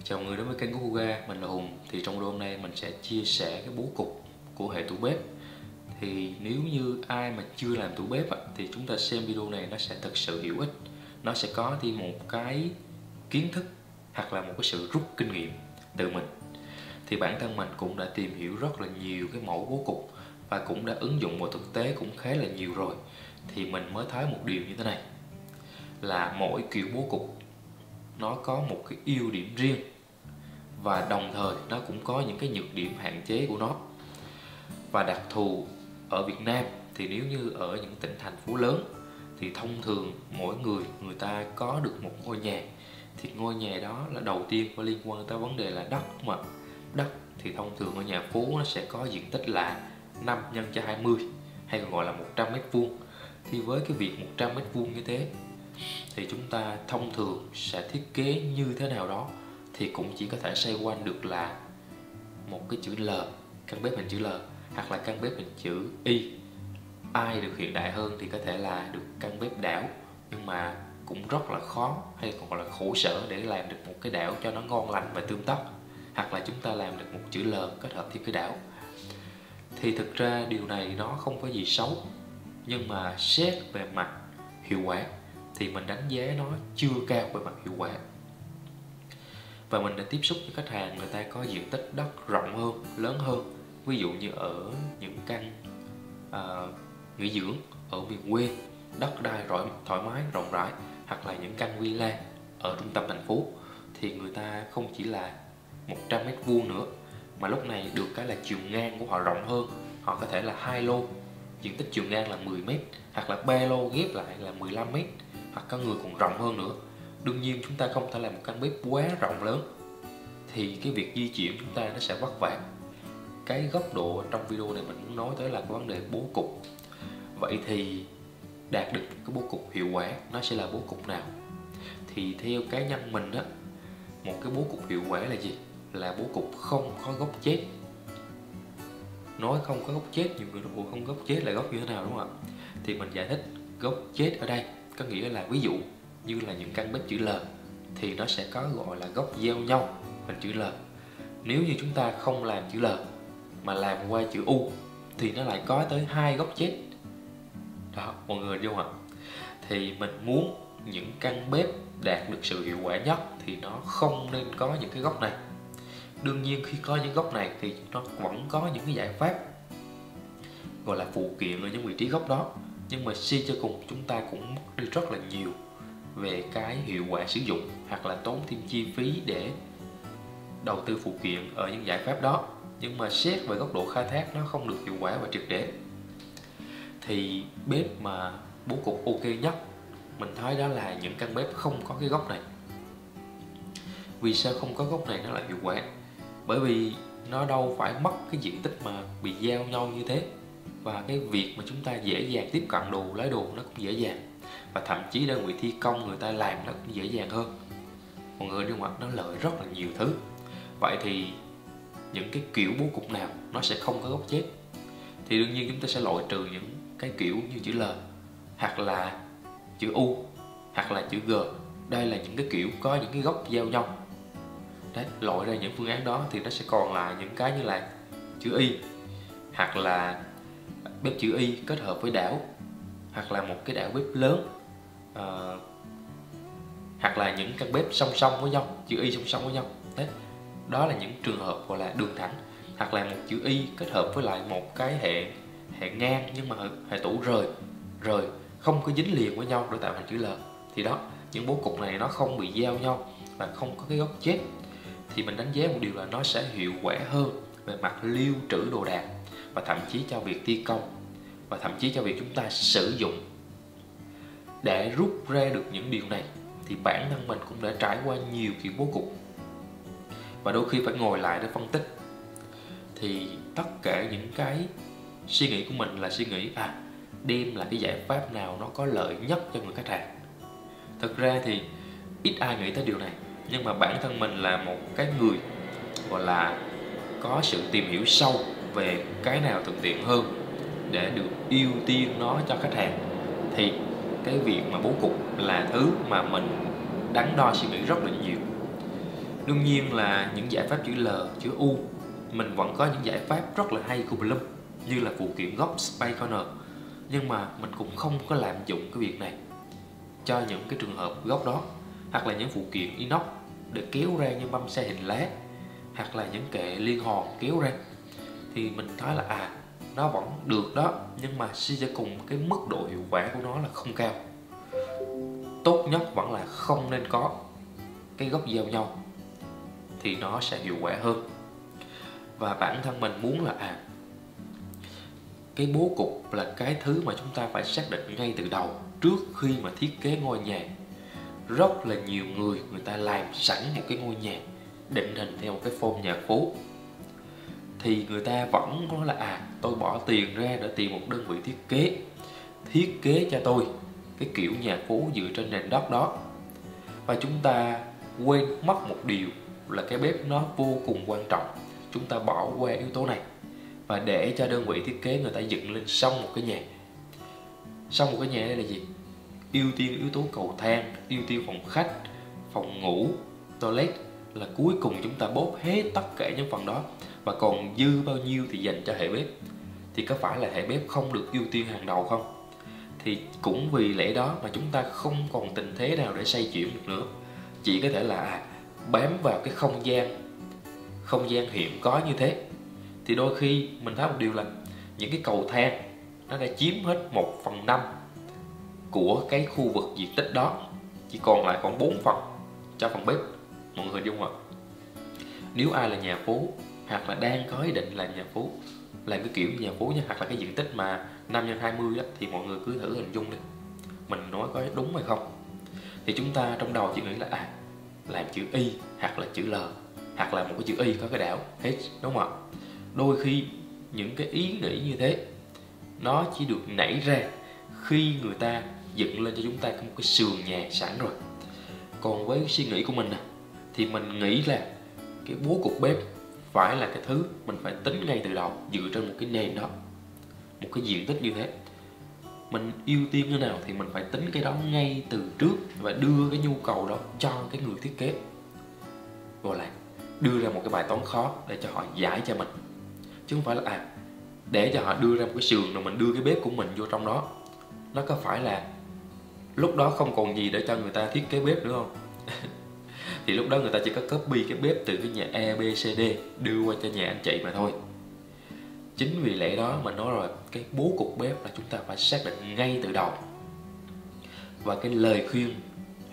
Chào mọi người đến với kênh của Huga, mình là Hùng. Thì trong video hôm nay mình sẽ chia sẻ cái bố cục của hệ tủ bếp. Thì nếu như ai mà chưa làm tủ bếp thì chúng ta xem video này nó sẽ thật sự hữu ích. Nó sẽ có thêm một cái kiến thức hoặc là một cái sự rút kinh nghiệm từ mình. Thì bản thân mình cũng đã tìm hiểu rất là nhiều cái mẫu bố cục và cũng đã ứng dụng vào thực tế cũng khá là nhiều rồi. Thì mình mới thấy một điều như thế này, là mỗi kiểu bố cục nó có một cái ưu điểm riêng và đồng thời nó cũng có những cái nhược điểm hạn chế của nó. Và đặc thù ở Việt Nam thì nếu như ở những tỉnh thành phố lớn thì thông thường mỗi người ta có được một ngôi nhà, thì ngôi nhà đó là đầu tiên có liên quan tới vấn đề là đất, mà đất thì thông thường ở nhà phố nó sẽ có diện tích là 5 x 20 hay còn gọi là 100 m². Thì với cái việc 100 m² như thế thì chúng ta thông thường sẽ thiết kế như thế nào đó thì cũng chỉ có thể xoay quanh được là một cái chữ L, căn bếp hình chữ L, hoặc là căn bếp hình chữ Y. Ai được hiện đại hơn thì có thể là được căn bếp đảo, nhưng mà cũng rất là khó hay còn gọi là khổ sở để làm được một cái đảo cho nó ngon lành và tươm tất, hoặc là chúng ta làm được một chữ L kết hợp thêm cái đảo. Thì thực ra điều này nó không có gì xấu, nhưng mà xét về mặt hiệu quả thì mình đánh giá nó chưa cao về mặt hiệu quả. Và mình đã tiếp xúc với khách hàng người ta có diện tích đất rộng hơn, lớn hơn. Ví dụ như ở những căn nghỉ dưỡng ở miền quê, đất đai thoải mái, rộng rãi, hoặc là những căn villa ở trung tâm thành phố, thì người ta không chỉ là 100 m² nữa, mà lúc này được cái là chiều ngang của họ rộng hơn. Họ có thể là 2 lô, diện tích chiều ngang là 10 m, hoặc là 3 lô ghép lại là 15 m, hoặc có người còn rộng hơn nữa. Đương nhiên chúng ta không thể làm một căn bếp quá rộng lớn, thì cái việc di chuyển chúng ta nó sẽ vất vả. Cái góc độ trong video này mình muốn nói tới là cái vấn đề bố cục. Vậy thì đạt được cái bố cục hiệu quả nó sẽ là bố cục nào? Thì theo cá nhân mình á, một cái bố cục hiệu quả là gì? Là bố cục không có góc chết. Nói không có góc chết, nhiều người nói không góc chết là góc như thế nào, đúng không ạ? Thì mình giải thích góc chết ở đây có nghĩa là ví dụ như là những căn bếp chữ L thì nó sẽ có gọi là góc gieo nhau hình chữ L. Nếu như chúng ta không làm chữ L mà làm qua chữ U thì nó lại có tới 2 góc chết. Đó, mọi người hiểu không ạ? Thì mình muốn những căn bếp đạt được sự hiệu quả nhất thì nó không nên có những cái góc này. Đương nhiên khi có những góc này thì nó vẫn có những cái giải pháp gọi là phụ kiện ở những vị trí góc đó, nhưng mà suy cho cùng chúng ta cũng mất đi rất là nhiều về cái hiệu quả sử dụng, hoặc là tốn thêm chi phí để đầu tư phụ kiện ở những giải pháp đó, nhưng mà xét về góc độ khai thác nó không được hiệu quả và triệt để. Thì bếp mà bố cục ok nhất mình thấy đó là những căn bếp không có cái góc này. Vì sao không có góc này nó lại hiệu quả? Bởi vì nó đâu phải mất cái diện tích mà bị giao nhau như thế, và cái việc mà chúng ta dễ dàng tiếp cận đồ, lấy đồ nó cũng dễ dàng, và thậm chí đơn vị thi công người ta làm nó cũng dễ dàng hơn. Mọi người trong mặt nó lợi rất là nhiều thứ. Vậy thì những cái kiểu bố cục nào nó sẽ không có góc chết? Thì đương nhiên chúng ta sẽ loại trừ những cái kiểu như chữ L, hoặc là chữ U, hoặc là chữ G. Đây là những cái kiểu có những cái góc giao nhau. Đấy, loại ra những phương án đó thì nó sẽ còn là những cái như là chữ Y, hoặc là bếp chữ Y kết hợp với đảo, hoặc là một cái đảo bếp lớn, hoặc là những căn bếp song song với nhau, chữ Y song song với nhau. Đấy, đó là những trường hợp gọi là đường thẳng, hoặc là một chữ Y kết hợp với lại một cái hệ ngang, nhưng mà hệ tủ rời không có dính liền với nhau để tạo thành chữ L. Thì đó, những bố cục này nó không bị giao nhau và không có cái góc chết, thì mình đánh giá một điều là nó sẽ hiệu quả hơn về mặt lưu trữ đồ đạc, và thậm chí cho việc thi công, và thậm chí cho việc chúng ta sử dụng. Để rút ra được những điều này thì bản thân mình cũng đã trải qua nhiều kiểu bố cục, và đôi khi phải ngồi lại để phân tích. Thì tất cả những cái suy nghĩ của mình là suy nghĩ đem là cái giải pháp nào nó có lợi nhất cho người khách hàng. Thực ra thì ít ai nghĩ tới điều này, nhưng mà bản thân mình là một cái người gọi là có sự tìm hiểu sâu về cái nào thuận tiện hơn để được ưu tiên nó cho khách hàng. Thì cái việc mà bố cục là thứ mà mình đắn đo suy nghĩ rất là nhiều. Đương nhiên là những giải pháp chữ L, chữ U, mình vẫn có những giải pháp rất là hay của Bloom, như là phụ kiện góc Space Corner. Nhưng mà mình cũng không có lạm dụng cái việc này cho những cái trường hợp góc đó, hoặc là những phụ kiện inox để kéo ra như mâm xe hình lá, hoặc là những kệ liên hòn kéo ra. Thì mình thấy là nó vẫn được đó, nhưng mà suy cho cùng cái mức độ hiệu quả của nó là không cao. Tốt nhất vẫn là không nên có cái góc giao nhau thì nó sẽ hiệu quả hơn. Và bản thân mình muốn là cái bố cục là cái thứ mà chúng ta phải xác định ngay từ đầu trước khi mà thiết kế ngôi nhà. Rất là nhiều người ta làm sẵn một cái ngôi nhà định hình theo một cái form nhà phố, thì người ta vẫn nói là tôi bỏ tiền ra để tìm một đơn vị thiết kế cho tôi cái kiểu nhà phố dựa trên nền đất đó. Và chúng ta quên mất một điều là cái bếp nó vô cùng quan trọng. Chúng ta bỏ qua yếu tố này và để cho đơn vị thiết kế người ta dựng lên xong một cái nhà. Xong một cái nhà đây là gì? Ưu tiên yếu tố cầu thang, ưu tiên phòng khách, phòng ngủ, toilet, là cuối cùng chúng ta bóp hết tất cả những phần đó, và còn dư bao nhiêu thì dành cho hệ bếp. Thì có phải là hệ bếp không được ưu tiên hàng đầu không? Thì cũng vì lẽ đó mà chúng ta không còn tình thế nào để xoay chuyển được nữa. Chỉ có thể là bám vào cái không gian hiện có như thế. Thì đôi khi mình thấy một điều là những cái cầu thang nó đã chiếm hết 1/5 của cái khu vực diện tích đó, chỉ còn lại khoảng 4 phần cho phần bếp. Mọi người dung không? Nếu ai là nhà phố hoặc là đang có ý định làm nhà phố, làm cái kiểu nhà phố nha, hoặc là cái diện tích mà 5x20 á, thì mọi người cứ thử hình dung đi, mình nói có đúng hay không. Thì chúng ta trong đầu chỉ nghĩ là làm chữ Y hoặc là chữ L, hoặc là một cái chữ Y có cái đảo hết, đúng không ạ? Đôi khi những cái ý nghĩ như thế nó chỉ được nảy ra khi người ta dựng lên cho chúng ta một cái sườn nhà sẵn rồi. Còn với suy nghĩ của mình thì mình nghĩ là cái bố cục bếp phải là cái thứ mình phải tính ngay từ đầu, dựa trên một cái nền đó, một cái diện tích như thế. Mình ưu tiên cái nào thì mình phải tính cái đó ngay từ trước, và đưa cái nhu cầu đó cho cái người thiết kế, gọi là đưa ra một cái bài toán khó để cho họ giải cho mình, chứ không phải là để cho họ đưa ra một cái sườn rồi mình đưa cái bếp của mình vô trong đó. Nó có phải là lúc đó không còn gì để cho người ta thiết kế bếp nữa không? Thì lúc đó người ta chỉ có copy cái bếp từ cái nhà A, B, C, D đưa qua cho nhà anh chị mà thôi. Chính vì lẽ đó mà nói rồi, cái bố cục bếp là chúng ta phải xác định ngay từ đầu. Và cái lời khuyên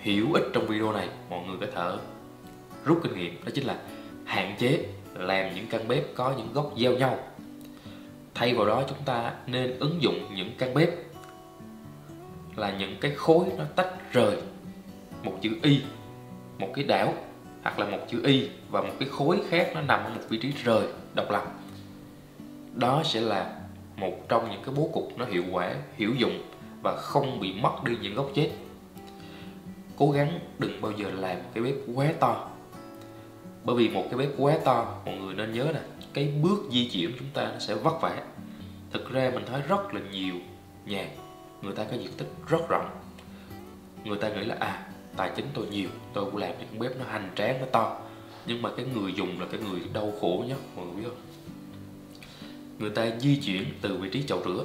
hữu ích trong video này mọi người có thể rút kinh nghiệm, đó chính là hạn chế làm những căn bếp có những góc giao nhau. Thay vào đó chúng ta nên ứng dụng những căn bếp là những cái khối nó tách rời, một chữ Y, một cái đảo, hoặc là một chữ Y và một cái khối khác nó nằm ở một vị trí rời độc lập. Đó sẽ là một trong những cái bố cục nó hiệu quả, hữu dụng và không bị mất đi những góc chết. Cố gắng đừng bao giờ làm cái bếp quá to, bởi vì một cái bếp quá to, mọi người nên nhớ là cái bước di chuyển chúng ta nó sẽ vất vả. Thực ra mình thấy rất là nhiều nhà người ta có diện tích rất rộng, người ta nghĩ là tài chính tôi nhiều, tôi cũng làm những con bếp nó hoành tráng, nó to. Nhưng mà cái người dùng là cái người đau khổ nhất, mọi người biết không? Người ta di chuyển từ vị trí chậu rửa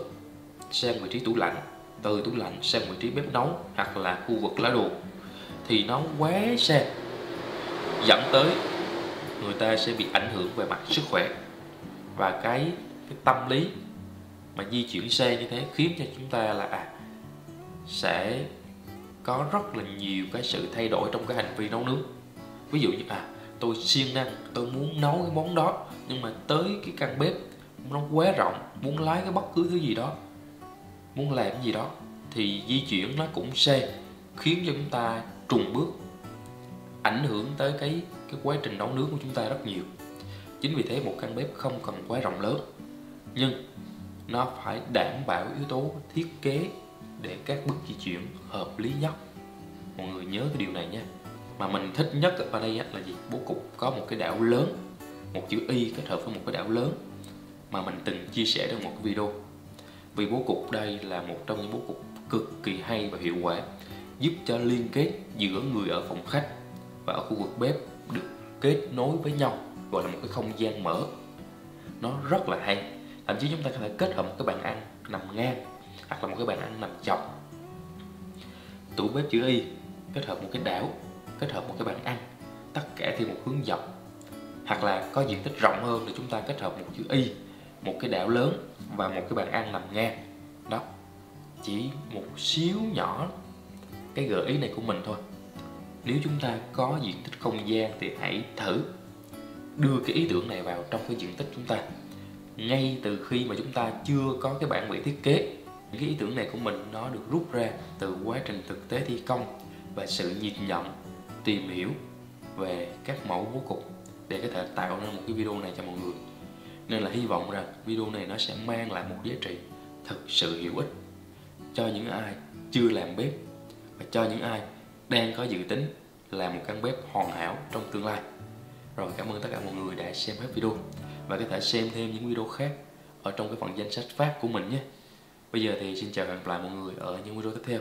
sang vị trí tủ lạnh, từ tủ lạnh sang vị trí bếp nấu, hoặc là khu vực lá đồ, thì nó quá xa, dẫn tới người ta sẽ bị ảnh hưởng về mặt sức khỏe. Và cái tâm lý mà di chuyển xa như thế khiến cho chúng ta là sẽ có rất là nhiều cái sự thay đổi trong cái hành vi nấu nướng. Ví dụ như tôi siêng năng, tôi muốn nấu cái món đó, nhưng mà tới cái căn bếp nó quá rộng, muốn lái cái bất cứ thứ gì đó, muốn làm cái gì đó, thì di chuyển nó cũng xa, khiến cho chúng ta trùng bước, ảnh hưởng tới cái quá trình nấu nướng của chúng ta rất nhiều. Chính vì thế một căn bếp không cần quá rộng lớn, nhưng nó phải đảm bảo yếu tố thiết kế để các bước di chuyển hợp lý nhất. Mọi người nhớ cái điều này nha. Mà mình thích nhất ở đây là gì? Bố cục có một cái đảo lớn, một chữ Y kết hợp với một cái đảo lớn, mà mình từng chia sẻ trong một cái video. Vì bố cục đây là một trong những bố cục cực kỳ hay và hiệu quả, giúp cho liên kết giữa người ở phòng khách và ở khu vực bếp được kết nối với nhau, gọi là một cái không gian mở. Nó rất là hay. Thậm chí chúng ta có thể kết hợp một cái bàn ăn nằm ngang hoặc là một cái bàn ăn nằm chọc. Tủ bếp chữ Y kết hợp một cái đảo, kết hợp một cái bàn ăn, tất cả theo một hướng dọc. Hoặc là có diện tích rộng hơn thì chúng ta kết hợp một chữ Y, một cái đảo lớn và một cái bàn ăn nằm ngang. Đó, chỉ một xíu nhỏ cái gợi ý này của mình thôi. Nếu chúng ta có diện tích không gian thì hãy thử đưa cái ý tưởng này vào trong cái diện tích chúng ta. Ngay từ khi mà chúng ta chưa có cái bản vẽ thiết kế, những cái ý tưởng này của mình nó được rút ra từ quá trình thực tế thi công và sự nhìn nhận, tìm hiểu về các mẫu bố cục để có thể tạo ra một cái video này cho mọi người. Nên là hy vọng rằng video này nó sẽ mang lại một giá trị thực sự hữu ích cho những ai chưa làm bếp và cho những ai đang có dự tính làm một căn bếp hoàn hảo trong tương lai. Rồi, cảm ơn tất cả mọi người đã xem hết video và có thể xem thêm những video khác ở trong cái phần danh sách phát của mình nhé. Bây giờ thì xin chào và hẹn gặp lại mọi người ở những video tiếp theo.